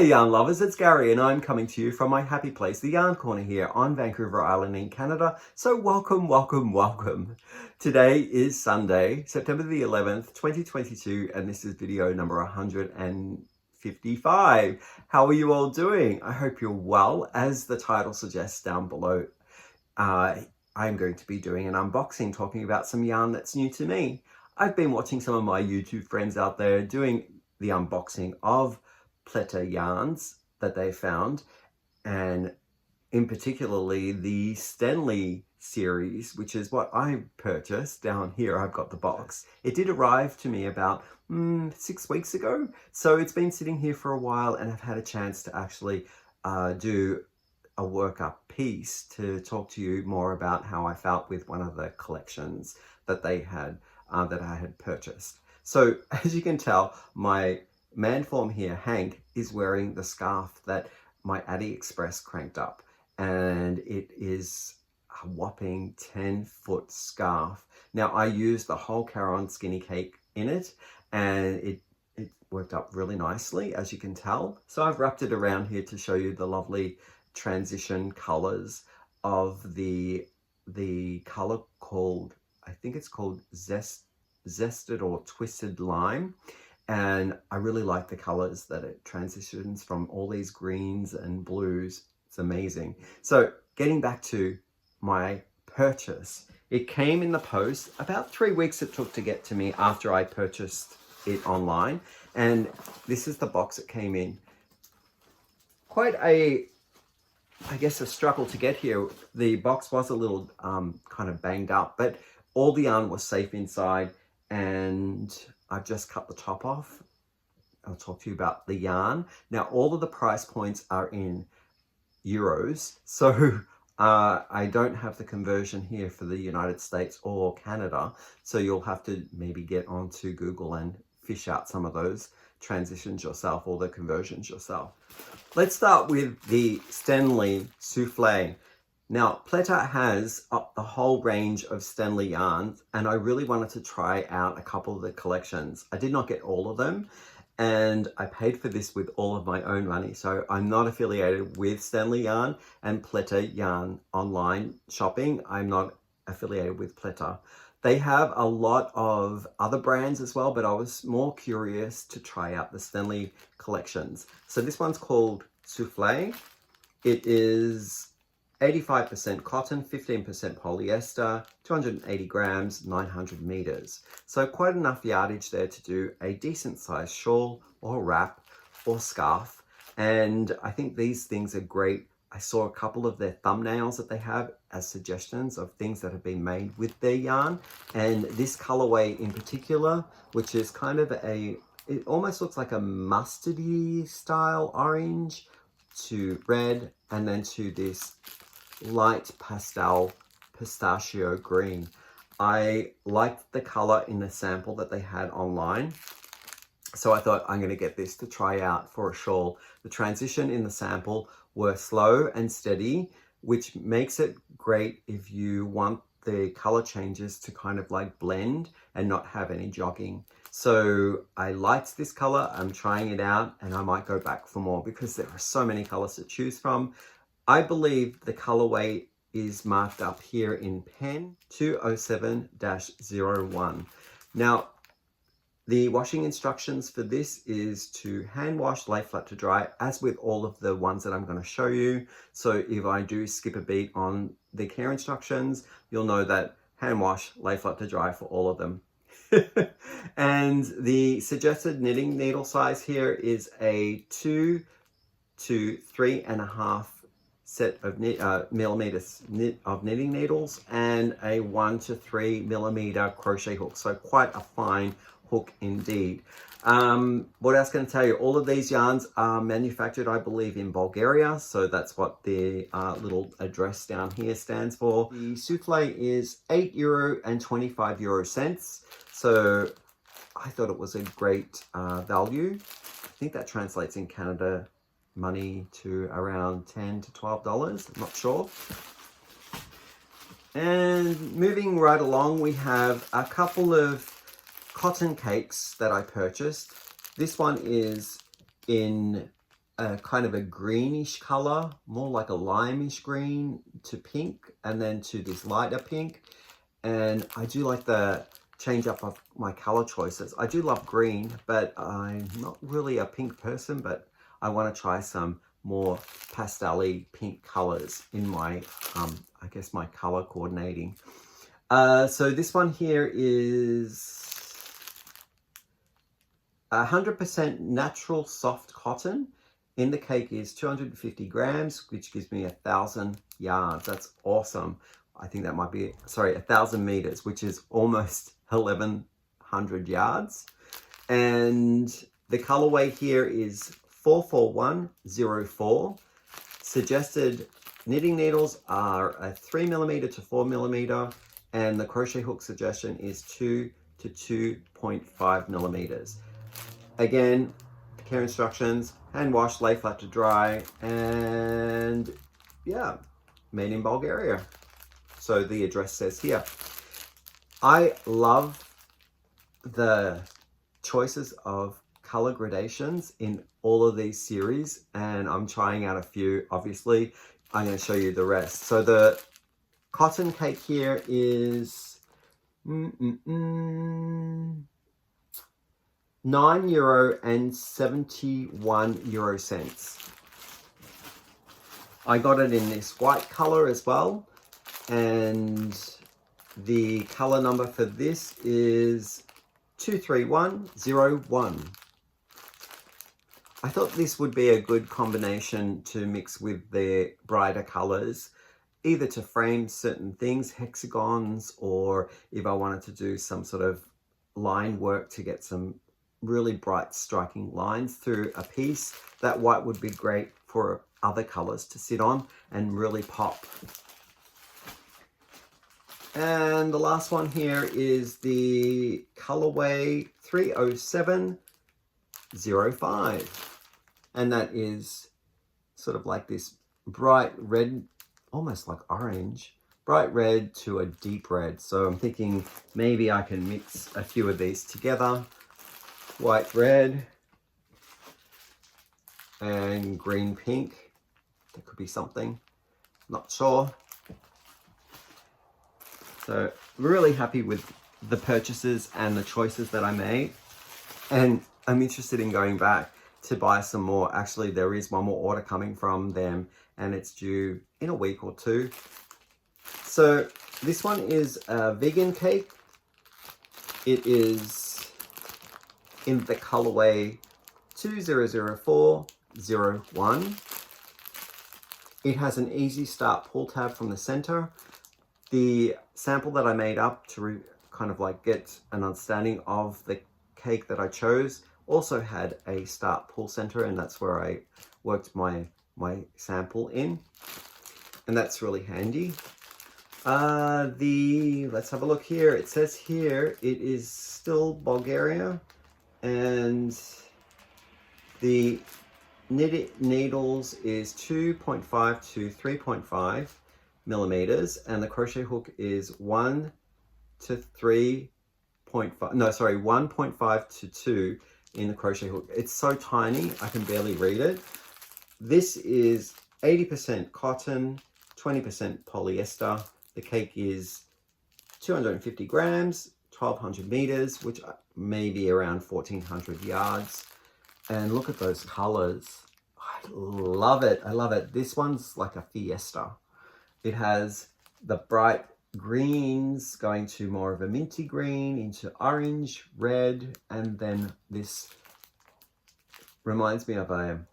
yarn lovers, it's Gary and I'm coming to you from my happy place, the Yarn Corner here on Vancouver Island in Canada. So welcome, welcome, welcome. Today is Sunday, September the 11th, 2022, and this is video number 155. How are you all doing? I hope you're well. As the title suggests down below, I'm going to be doing an unboxing talking about some yarn that's new to me. I've been watching some of my YouTube friends out there doing the unboxing of Pleta yarns that they found, and in particularly the Stenli series, which is what I purchased. Down here I've got the box. It did arrive to me about 6 weeks ago, so it's been sitting here for a while, and I've had a chance to actually do a workup piece to talk to you more about how I felt with one of the collections that they had that I had purchased. So as you can tell, my man form here, Hank, is wearing the scarf that my AliExpress cranked up, and it is a whopping 10-foot scarf. Now I used the whole Caron skinny cake in it, and it worked up really nicely, as you can tell. So I've wrapped it around here to show you the lovely transition colors of the color called, I think it's called Zested or Twisted Lime. And I really like the colors that it transitions from, all these greens and blues. It's amazing. So getting back to my purchase, it came in the post. About 3 weeks it took to get to me after I purchased it online. And this is the box it came in. Quite a, I guess, a struggle to get here. The box was a little kind of banged up, but all the yarn was safe inside, and I've just cut the top off. I'll talk to you about the yarn. Now, all of the price points are in euros, so I don't have the conversion here for the United States or Canada, so you'll have to maybe get onto Google and fish out some of those transitions yourself or the conversions yourself. Let's start with the Stenli Soufflé. Now, Pleta has the whole range of Stenli yarns, and I really wanted to try out a couple of the collections. I did not get all of them, and I paid for this with all of my own money, so I'm not affiliated with Stenli Yarn and Pleta Yarn online shopping. I'm not affiliated with Pleta. They have a lot of other brands as well, but I was more curious to try out the Stenli collections. So this one's called Soufflé. It is 85% cotton, 15% polyester, 280 grams, 900 meters. So quite enough yardage there to do a decent sized shawl or wrap or scarf. And I think these things are great. I saw a couple of their thumbnails that they have as suggestions of things that have been made with their yarn. And this colorway in particular, which is kind of it almost looks like a mustardy style orange to red, and then to this light pastel pistachio green. I liked the color in the sample that they had online, so I thought I'm going to get this to try out for a shawl. The transition in the sample were slow and steady, which makes it great if you want the color changes to kind of like blend and not have any jogging. So I liked this color. I'm trying it out, and I might go back for more because there are so many colors to choose from. I believe the colorway is marked up here in pen 207-01. Now, the washing instructions for this is to hand wash, lay flat to dry, as with all of the ones that I'm going to show you. So if I do skip a beat on the care instructions, you'll know that hand wash, lay flat to dry for all of them. And the suggested knitting needle size here is a 2 to 3.5 set of millimeters of knitting needles, and a 1 to 3 millimeter crochet hook. So quite a fine hook indeed. What else can I tell you? All of these yarns are manufactured, I believe, in Bulgaria. So that's what the little address down here stands for. The souffle is €8.25. So I thought it was a great value. I think that translates in Canada money to around $10 to $12. I'm not sure. And moving right along, we have a couple of cotton cakes that I purchased. This one is in a kind of a greenish color, more like a limeish green to pink, and then to this lighter pink. And I do like the change up of my color choices. I do love green, but I'm not really a pink person, but I want to try some more pastel-y pink colors in my, I guess my color coordinating. So this one here is 100% natural soft cotton. In the cake is 250 grams, which gives me 1,000 yards. That's awesome. I think that might be, sorry, 1,000 meters, which is almost 1,100 yards. And the colorway here is 44104. Suggested knitting needles are a 3mm to 4mm, and the crochet hook suggestion is 2 to 2.5 millimeters. Again, care instructions: hand wash, lay flat to dry, and yeah, made in Bulgaria. So the address says here. I love the choices of color gradations in all of these series, and I'm trying out a few. Obviously, I'm going to show you the rest. So the cotton cake here is €9.71. I got it in this white color as well, and the color number for this is 23101. I thought this would be a good combination to mix with the brighter colors, either to frame certain things, hexagons, or if I wanted to do some sort of line work to get some really bright striking lines through a piece. That white would be great for other colors to sit on and really pop. And the last one here is the colorway 30705. And that is sort of like this bright red, almost like orange, bright red to a deep red. So I'm thinking maybe I can mix a few of these together. White, red, and green, pink. That could be something, not sure. So really happy with the purchases and the choices that I made. And I'm interested in going back to buy some more. Actually, there is one more order coming from them, and it's due in a week or two. So this one is a vegan cake. It is in the colorway 200401. It has an easy start pull tab from the center. The sample that I made up to kind of like get an understanding of the cake that I chose also had a start pull center, and that's where I worked my sample in, and that's really handy. Let's have a look here. It says here it is still Bulgaria, and the knitted needles is 2.5 to 3.5 millimeters, and the crochet hook is 1 to 3.5, no, sorry, 1.5 to 2 in the crochet hook. It's so tiny, I can barely read it. This is 80% cotton, 20% polyester. The cake is 250 grams, 1,200 meters, which may be around 1,400 yards. And look at those colors. I love it. I love it. This one's like a fiesta. It has the bright greens going to more of a minty green into orange, red, and then this reminds me of a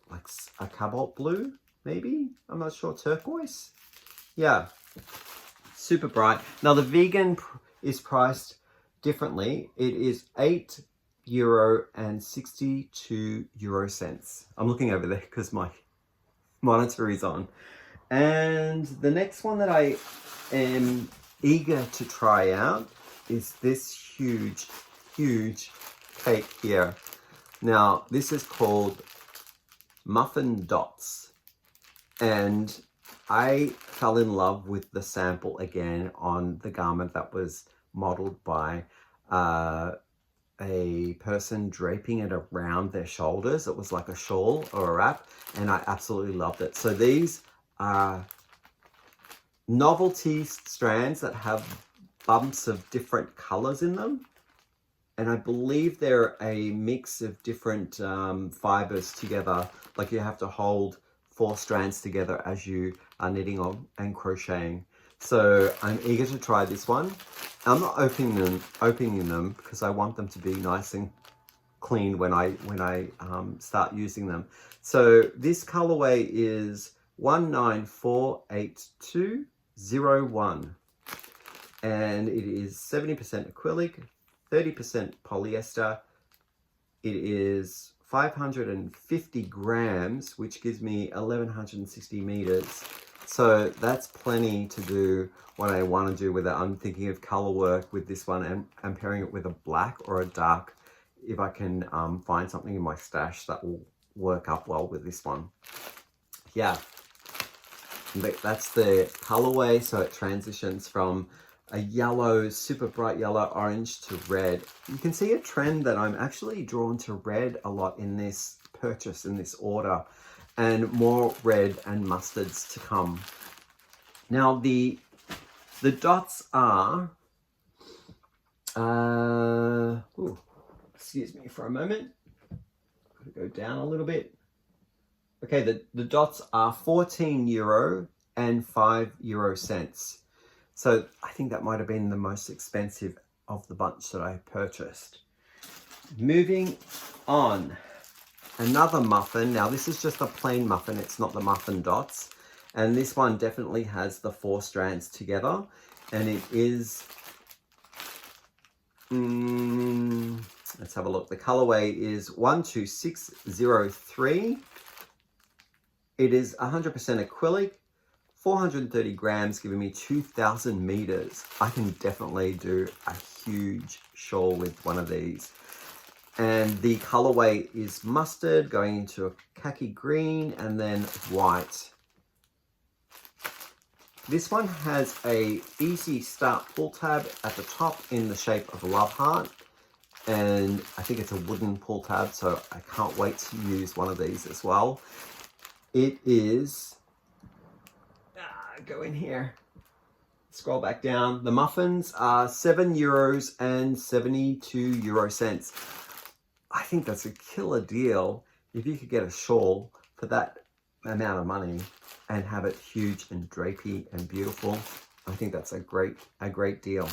like a cobalt blue, maybe? I'm not sure. Turquoise? Yeah. Super bright. Now the vegan is priced differently. It is €8.62. I'm looking over there because my monitor is on. And the next one that I am eager to try out is this huge cake here. Now this is called Muffin Dots, and I fell in love with the sample again on the garment that was modeled by a person draping it around their shoulders. It was like a shawl or a wrap, and I absolutely loved it. So these are novelty strands that have bumps of different colors in them. And I believe they're a mix of different fibers together. Like you have to hold 4 strands together as you are knitting on and crocheting. So I'm eager to try this one. I'm not opening them because I want them to be nice and clean when I start using them. So this colorway is 194801, and it is 70% acrylic, 30% polyester. It is 550 grams, which gives me 1160 meters. So that's plenty to do what I want to do with it. I'm thinking of color work with this one and pairing it with a black or a dark, if I can find something in my stash that will work up well with this one. Yeah, but that's the colorway. So it transitions from a yellow, super bright yellow, orange to red. You can see a trend that I'm actually drawn to red a lot in this purchase, in this order, and more red and mustards to come. Now the dots are, excuse me for a moment, gotta go down a little bit. Okay, the dots are 14 euro and 5 euro cents. So I think that might have been the most expensive of the bunch that I purchased. Moving on, another muffin. Now this is just a plain muffin, it's not the muffin dots. And this one definitely has the 4 strands together. And it is, let's have a look. The colorway is 12603. It is 100% acrylic. 430 grams, giving me 2,000 meters. I can definitely do a huge shawl with one of these. And the colorway is mustard, going into a khaki green, and then white. This one has a easy start pull tab at the top in the shape of a love heart. And I think it's a wooden pull tab, so I can't wait to use one of these as well. It is, go in here, scroll back down. The muffins are 7 euros and 72 euro cents. I think that's a killer deal if you could get a shawl for that amount of money and have it huge and drapey and beautiful. I think that's a great deal.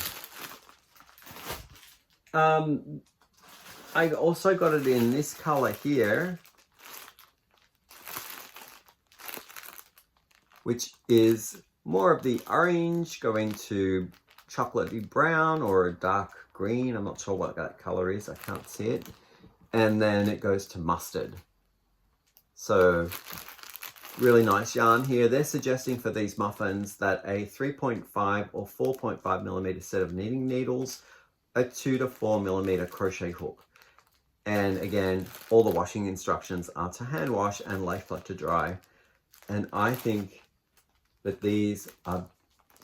I also got it in this color here, which is more of the orange going to chocolatey brown or a dark green. I'm not sure what that color is, I can't see it. And then it goes to mustard. So really nice yarn here. They're suggesting for these muffins that a 3.5 or 4.5 millimeter set of knitting needles, a 2 to 4 millimeter crochet hook. And again, all the washing instructions are to hand wash and lay flat to dry. And I think that these are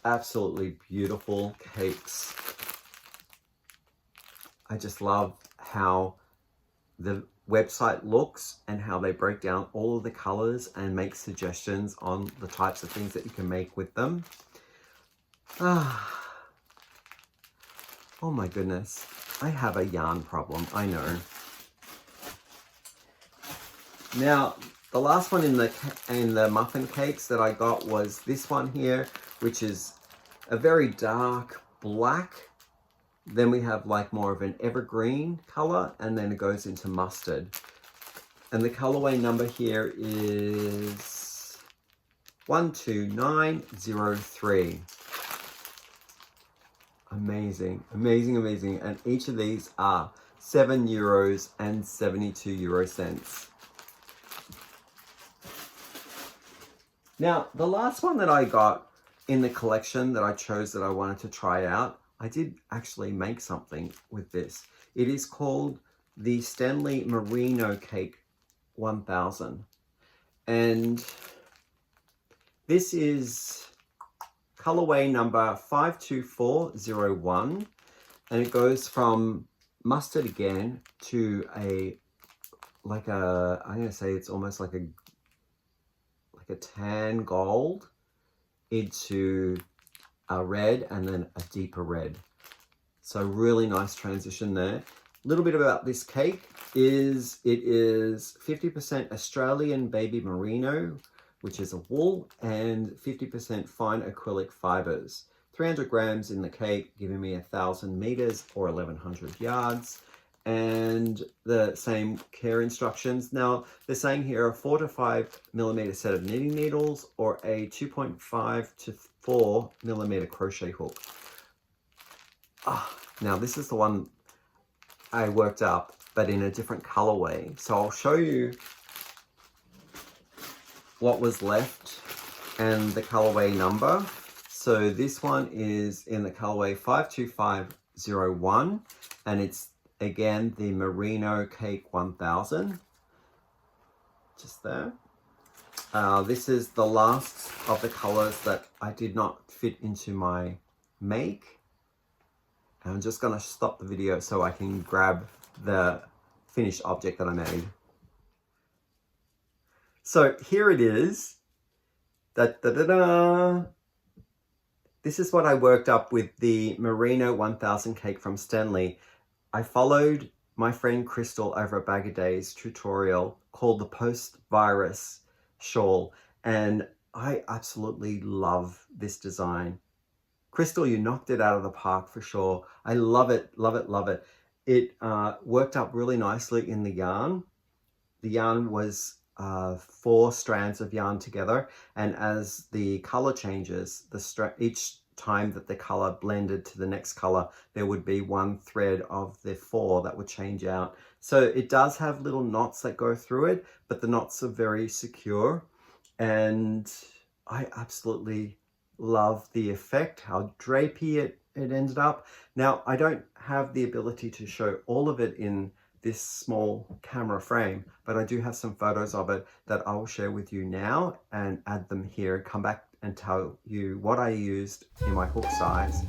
absolutely beautiful cakes. I just love how the website looks and how they break down all of the colors and make suggestions on the types of things that you can make with them. Oh my goodness, I have a yarn problem, I know. Now, the last one in the muffin cakes that I got was this one here, which is a very dark black. Then we have like more of an evergreen color, and then it goes into mustard. And the colorway number here is 12903. Amazing, amazing, amazing. And each of these are 7 euros and 72 euro cents. Now, the last one that I got in the collection that I chose that I wanted to try out, I did actually make something with this. It is called the Stenli Merino Cake 1000. And this is colorway number 52401. And it goes from mustard again to I'm going to say it's almost like a tan gold into a red and then a deeper red. So really nice transition there. A little bit about this cake is it is 50% Australian baby merino, which is a wool, and 50% fine acrylic fibers. 300 grams in the cake, giving me 1,000 meters or 1,100 yards. And the same care instructions. Now, they're saying here a 4 to 5 millimeter set of knitting needles or a 2.5 to 4 millimeter crochet hook. Now, this is the one I worked up, but in a different colorway. So I'll show you what was left and the colorway number. So this one is in the colorway 52501, and it's again the Merino Cake 1000. Just there. This is the last of the colors that I did not fit into my make. I'm just going to stop the video so I can grab the finished object that I made. So here it is. Da-da-da-da. This is what I worked up with the Merino 1000 cake from Stanley. I followed my friend Crystal over a Bag of Days tutorial called the Post-Virus Shawl, and I absolutely love this design. Crystal, you knocked it out of the park for sure. I love it, love it, love it. It worked up really nicely in the yarn. The yarn was 4 strands of yarn together, and as the color changes, each time that the color blended to the next color, there would be one thread of the 4 that would change out. So it does have little knots that go through it, but the knots are very secure, and I absolutely love the effect, how drapey it ended up. Now, I don't have the ability to show all of it in this small camera frame, but I do have some photos of it that I will share with you now and add them here, come back and tell you what I used in my hook size.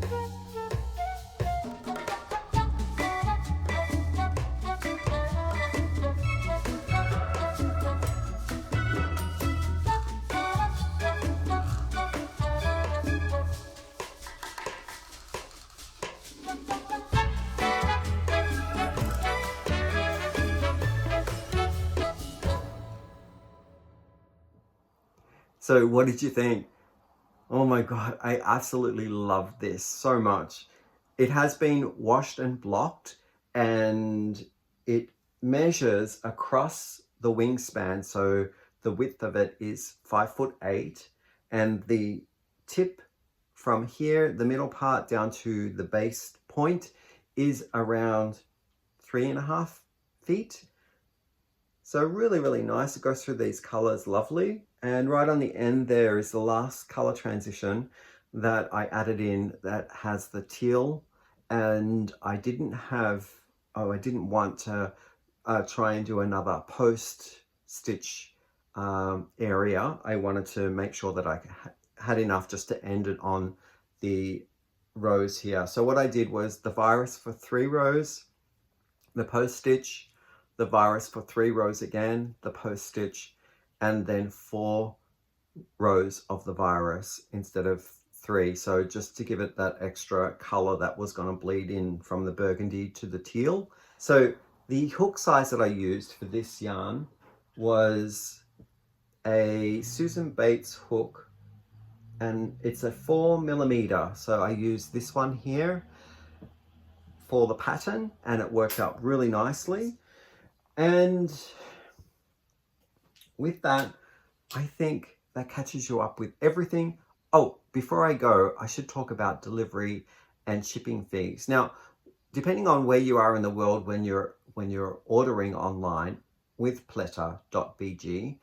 So what did you think? Oh my God, I absolutely love this so much. It has been washed and blocked, and it measures across the wingspan. So the width of it is 5'8", and the tip from here, the middle part down to the base point, is around 3.5 feet. So really, really nice. It goes through these colors lovely. And right on the end there is the last color transition that I added in that has the teal. And I didn't want to try and do another post stitch area. I wanted to make sure that I had enough just to end it on the rows here. So what I did was the virus for 3 rows, the post stitch, the virus for 3 rows again, the post stitch, and then 4 rows of the virus instead of 3. So just to give it that extra color that was going to bleed in from the burgundy to the teal. So the hook size that I used for this yarn was a Susan Bates hook, and it's a 4 millimeter. So I used this one here for the pattern, and it worked out really nicely. And with that, I think that catches you up with everything. Oh, before I go, I should talk about delivery and shipping fees. Now, depending on where you are in the world when you're ordering online with pleta.bg,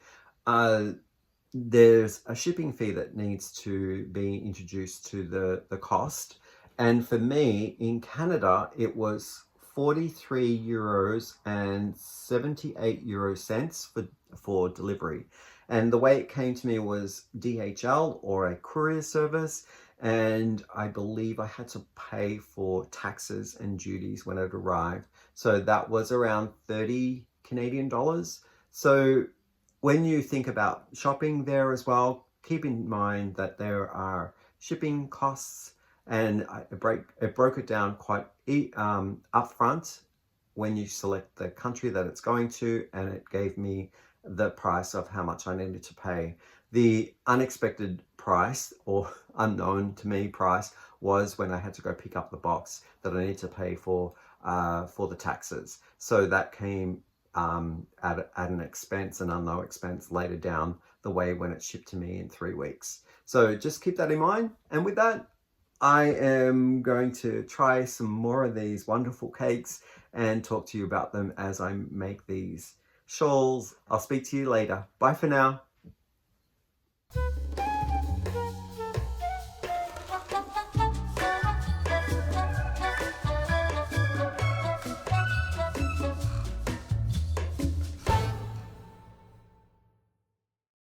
there's a shipping fee that needs to be introduced to the cost. And for me, in Canada, it was 43 euros and 78 euro cents for delivery. And the way it came to me was DHL or a courier service, and I believe I had to pay for taxes and duties when it arrived. So that was around 30 Canadian dollars. So when you think about shopping there as well, keep in mind that there are shipping costs, and it broke it down quite upfront when you select the country that it's going to, and it gave me the price of how much I needed to pay. The unexpected price, or unknown to me price, was when I had to go pick up the box that I need to pay for the taxes. So that came at an expense, an unknown expense later down the way when it's shipped to me in 3 weeks. So just keep that in mind. And with that, I am going to try some more of these wonderful cakes and talk to you about them as I make these shawls. I'll speak to you later. Bye for now.